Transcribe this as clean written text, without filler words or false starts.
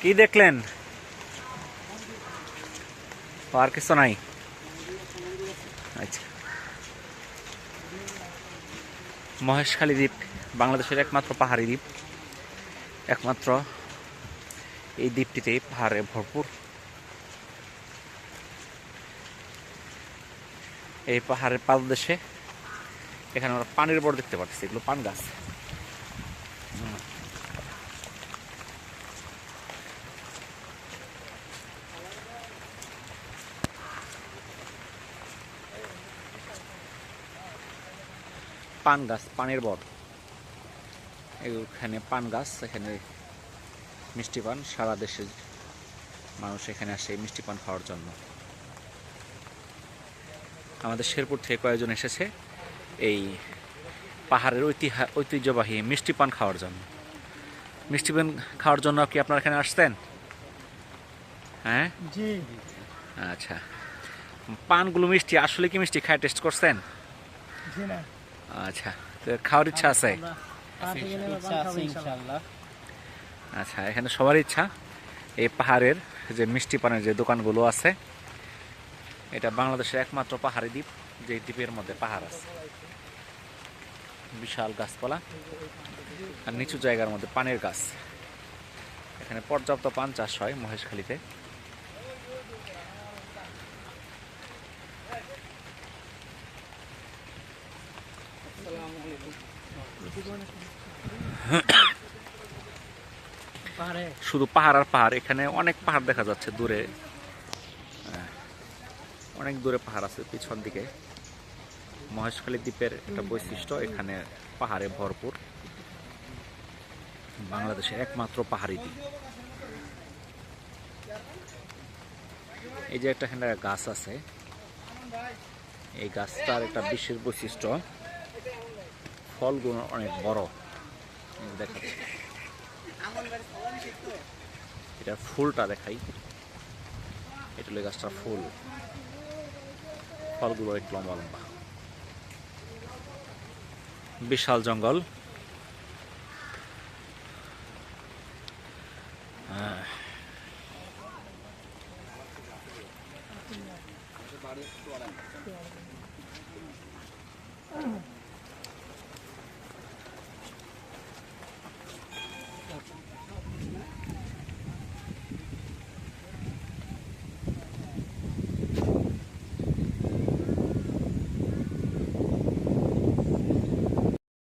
কি দেখলেন? আর কিছু নাই। আচ্ছা, মহেশখালী দ্বীপ বাংলাদেশের একমাত্র পাহাড়ি দ্বীপ। একমাত্র এই দ্বীপটিতে পাহাড়ে ভরপুর। এই পাহাড়ের পাদদেশে এখানে আমরা পানির বড় দেখতে পাচ্ছি, এগুলো পান গাছ। পান গাছ, পানির বড়। এখানে পান গাছ, এখানে মিষ্টি পান। সারা দেশের মানুষ এখানে আসে মিষ্টি পান খাওয়ার জন্য। আমাদের শেরপুর থেকে কয়েকজন এসেছে এই পাহাড়ের ঐতিহ্যবাহী মিষ্টি পান খাওয়ার জন্য। মিষ্টি পান খাওয়ার জন্য কি আপনারা এখানে আসছেন? হ্যাঁ, জি। আচ্ছা, পানগুলো মিষ্টি, আসলে কি মিষ্টি খায় টেস্ট করছেন? জি না। আচ্ছা, তো খাওয়ার ইচ্ছা আছে? ইনশাআল্লাহ। আচ্ছা, এখানে সবার ইচ্ছা। এই পাহাড়ের যে মিষ্টি পানের যে দোকানগুলো আছে, এটা বাংলাদেশের একমাত্র পাহাড়ি দ্বীপ যে দ্বীপের মধ্যে পাহাড় আছে, বিশাল গাছপালা আর নিচু জায়গার মধ্যে পানের গাছ। এখানে পর্যাপ্ত পান চাষ হয় মহেশখালীতে। শুধু পাহাড় আর পাহাড়। এখানে অনেক পাহাড় দেখা যাচ্ছে দূরে, অনেক দূরে পাহাড় আছে পিছন দিকে। মহেশখালী দ্বীপের একটা বৈশিষ্ট্য, এখানে পাহাড়ে ভরপুর। বাংলাদেশের একমাত্র পাহাড়ি দ্বীপ। এই যে একটা এখানে গাছ আছে, এই গাছটার একটা বিশেষ বৈশিষ্ট্য, ফলগুলো অনেক বড় দেখাচ্ছে। এটার ফুলটা দেখাই, এটা হলো গাছটার ফুল। ফলগুলো একটু লম্বা লম্বা। বিশাল জঙ্গল।